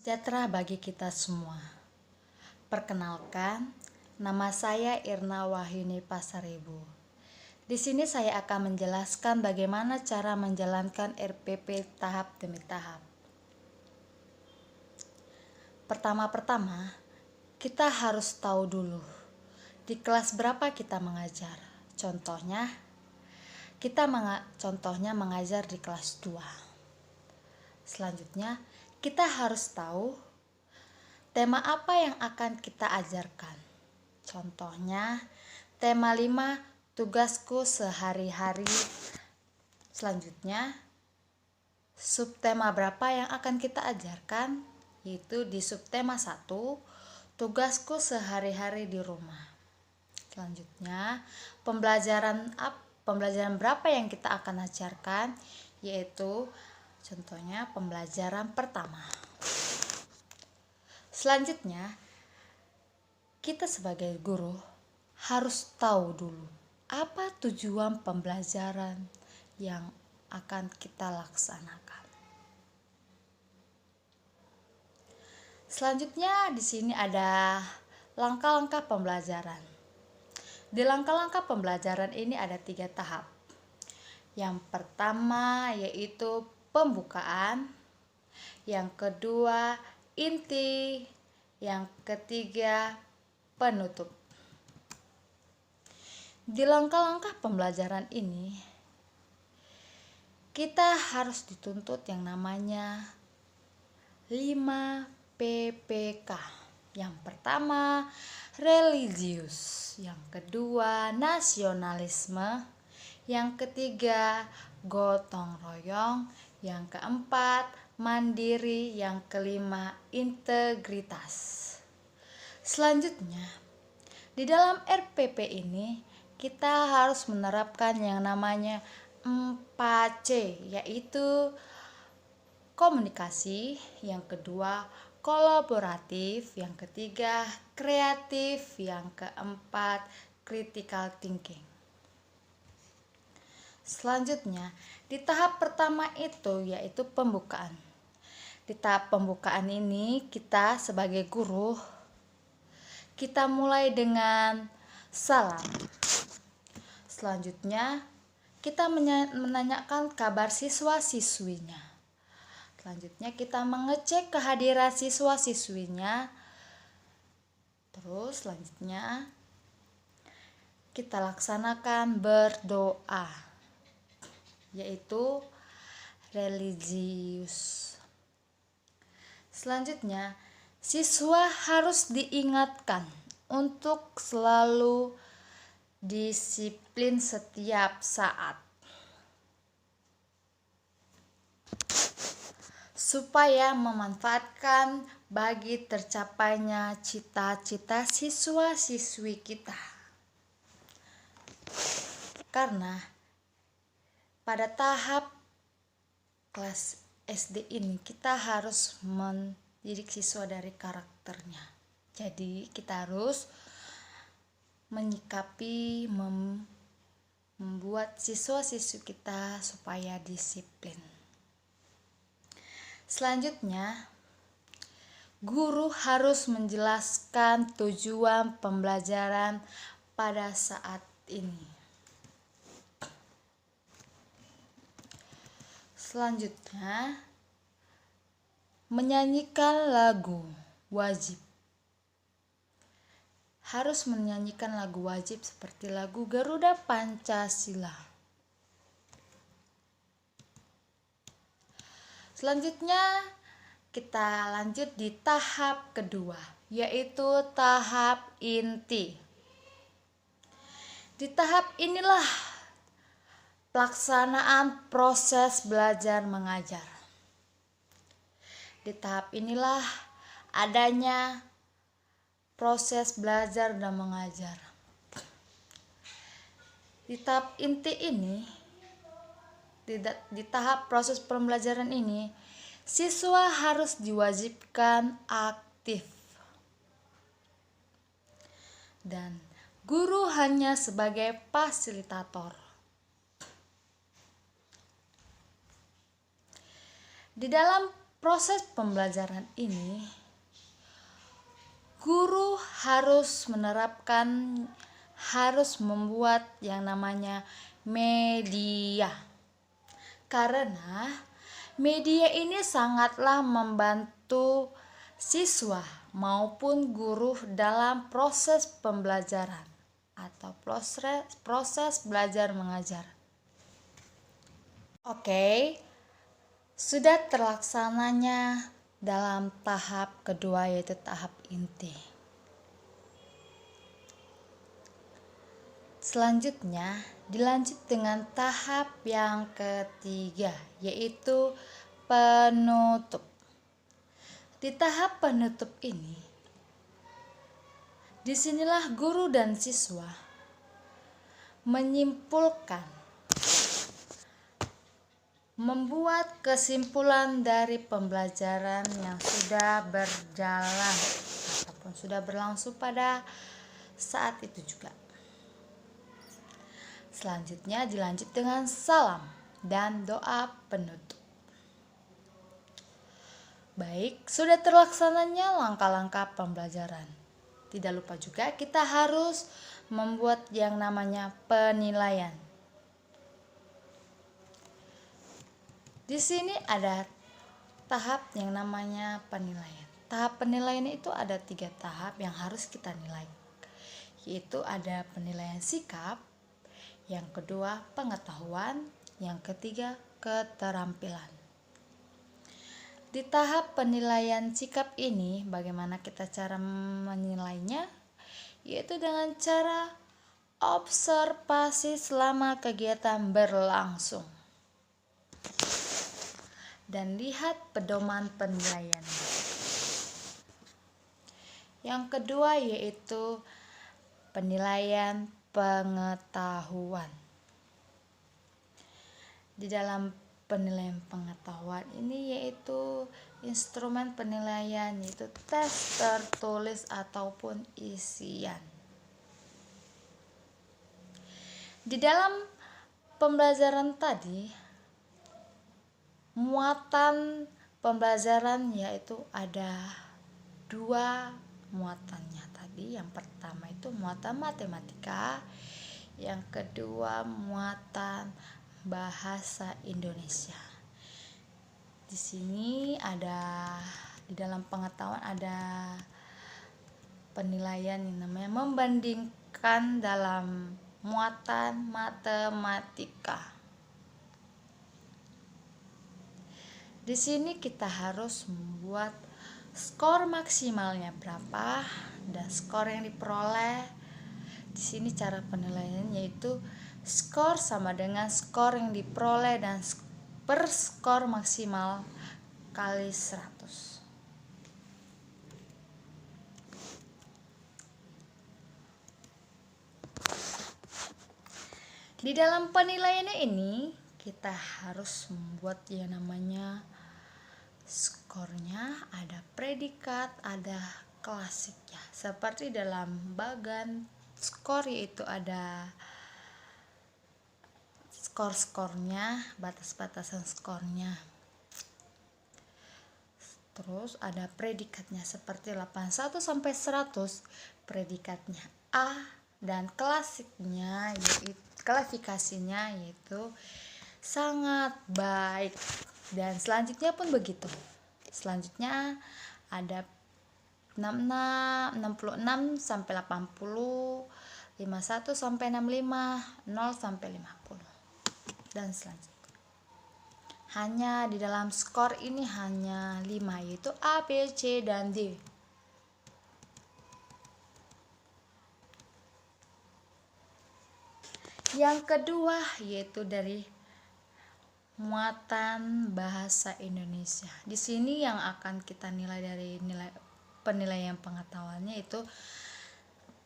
Sejahtera bagi kita semua. Perkenalkan, nama saya Irna Wahyuni Pasaribu. Di sini saya akan menjelaskan bagaimana cara menjalankan RPP tahap demi tahap. Pertama-tama, kita harus tahu dulu di kelas berapa kita mengajar. Contohnya mengajar di kelas 2. Selanjutnya, kita harus tahu tema apa yang akan kita ajarkan. Contohnya, tema 5, tugasku sehari-hari. Selanjutnya, subtema berapa yang akan kita ajarkan? Yaitu di subtema 1, tugasku sehari-hari di rumah. Selanjutnya, pembelajaran berapa yang kita akan ajarkan? Yaitu contohnya pembelajaran pertama. Selanjutnya, kita sebagai guru harus tahu dulu apa tujuan pembelajaran yang akan kita laksanakan. Selanjutnya di sini ada langkah-langkah pembelajaran. Di langkah-langkah pembelajaran ini ada 3 tahap. Yang pertama yaitu pembukaan, yang kedua inti, yang ketiga penutup. Di langkah-langkah pembelajaran ini kita harus dituntut yang namanya 5 PPK. Yang pertama religius, yang kedua nasionalisme, yang ketiga gotong royong, yang keempat mandiri, yang kelima integritas. Selanjutnya, di dalam RPP ini kita harus menerapkan yang namanya 4C, yaitu komunikasi, yang kedua kolaboratif, yang ketiga kreatif, yang keempat critical thinking. Selanjutnya, di tahap pertama itu yaitu pembukaan. Di tahap pembukaan ini kita sebagai guru, kita mulai dengan salam. Selanjutnya, kita menanyakan kabar siswa-siswinya. Selanjutnya, kita mengecek kehadiran siswa-siswinya. Terus selanjutnya, kita laksanakan berdoa, yaitu religius. Selanjutnya, siswa harus diingatkan untuk selalu disiplin setiap saat, supaya memanfaatkan bagi tercapainya cita-cita siswa-siswi kita. Karena pada tahap kelas SD ini kita harus mendidik siswa dari karakternya. Jadi kita harus menyikapi, membuat siswa-siswi kita supaya disiplin. Selanjutnya, guru harus menjelaskan tujuan pembelajaran pada saat ini. Selanjutnya, menyanyikan lagu wajib. Harus menyanyikan lagu wajib seperti lagu Garuda Pancasila. Selanjutnya, kita lanjut di tahap kedua, yaitu tahap inti. Di tahap inilah pelaksanaan proses belajar mengajar. Di tahap inilah adanya proses belajar dan mengajar. Di tahap inti ini, di tahap proses pembelajaran ini, siswa harus diwajibkan aktif. Dan guru hanya sebagai fasilitator. Di dalam proses pembelajaran ini guru harus membuat yang namanya media. Karena media ini sangatlah membantu siswa maupun guru dalam proses pembelajaran atau proses belajar mengajar. Oke, sudah terlaksananya dalam tahap kedua, yaitu tahap inti. Selanjutnya dilanjut dengan tahap yang ketiga, yaitu penutup. Di tahap penutup ini, disinilah guru dan siswa menyimpulkan, membuat kesimpulan dari pembelajaran yang sudah berjalan ataupun sudah berlangsung pada saat itu juga. Selanjutnya dilanjut dengan salam dan doa penutup. Baik, sudah terlaksananya langkah-langkah pembelajaran. Tidak lupa juga kita harus membuat yang namanya penilaian. Di sini ada tahap yang namanya penilaian. Tahap penilaian itu ada 3 tahap yang harus kita nilai, yaitu ada penilaian sikap, yang kedua pengetahuan, yang ketiga keterampilan. Di tahap penilaian sikap ini, bagaimana kita cara menilainya? Yaitu dengan cara observasi selama kegiatan berlangsung dan lihat pedoman penilaian. Yang kedua yaitu penilaian pengetahuan. Di dalam penilaian pengetahuan ini yaitu instrumen penilaian, yaitu tes tertulis ataupun isian. Di dalam pembelajaran tadi, muatan pembelajaran yaitu ada 2 muatannya tadi. Yang pertama itu muatan matematika, yang kedua muatan bahasa Indonesia. Di sini di dalam pengetahuan ada penilaian yang namanya membandingkan dalam muatan matematika. Di sini kita harus membuat skor maksimalnya berapa dan skor yang diperoleh. Di sini cara penilaiannya yaitu skor sama dengan skor yang diperoleh dan per skor maksimal kali 100. Di dalam penilaiannya ini kita harus membuat yang namanya skornya, ada predikat, ada klasik ya. Seperti dalam bagan skor yaitu ada skor-skornya, batas-batasan skornya. Terus ada predikatnya seperti 81 sampai 100, predikatnya A, dan klasiknya yaitu klasifikasinya yaitu sangat baik. Dan selanjutnya pun begitu. Selanjutnya ada 66 sampai 80, 51 sampai 65, 0 sampai 50. Dan selanjutnya. Hanya di dalam skor ini hanya 5, yaitu A, B, C, dan D. Yang kedua yaitu dari muatan bahasa Indonesia. Di sini yang akan kita nilai dari penilaian pengetahuannya itu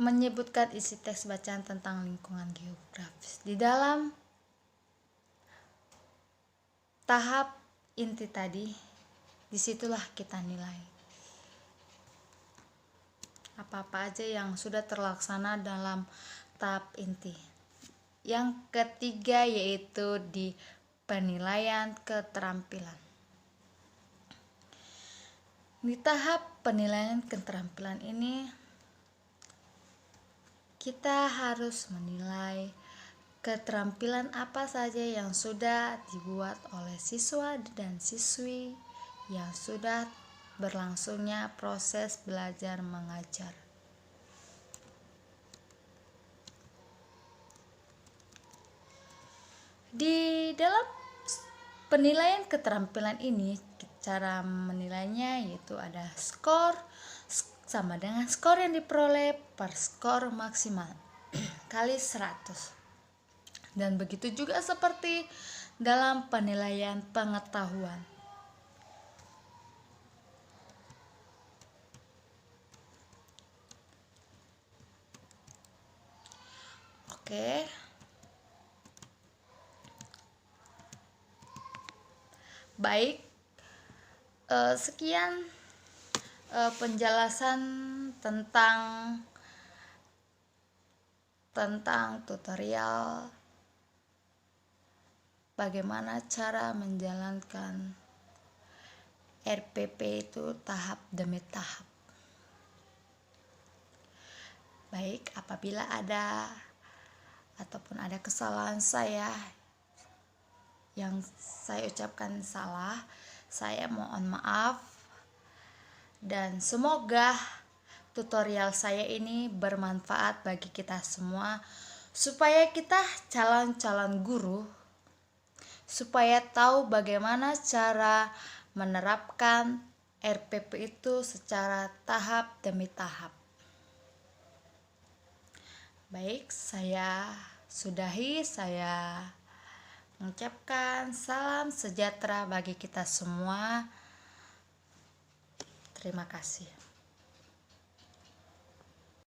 menyebutkan isi teks bacaan tentang lingkungan geografis. Di dalam tahap inti tadi, disitulah kita nilai apa-apa aja yang sudah terlaksana dalam tahap inti. Yang ketiga yaitu di penilaian keterampilan. Di tahap penilaian keterampilan ini, kita harus menilai keterampilan apa saja yang sudah dibuat oleh siswa dan siswi yang sudah berlangsungnya proses belajar mengajar. Di dalam penilaian keterampilan ini, cara menilainya yaitu ada skor sama dengan skor yang diperoleh per skor maksimal kali 100. Dan begitu juga seperti dalam penilaian pengetahuan. Oke. Baik, sekian penjelasan tentang tutorial bagaimana cara menjalankan RPP itu tahap demi tahap. Baik, apabila ada ataupun ada kesalahan saya yang saya ucapkan salah, saya mohon maaf, dan semoga tutorial saya ini bermanfaat bagi kita semua, supaya kita calon-calon guru supaya tahu bagaimana cara menerapkan RPP itu secara tahap demi tahap. Baik, saya sudahi. Saya mengucapkan salam sejahtera bagi kita semua. Terima kasih.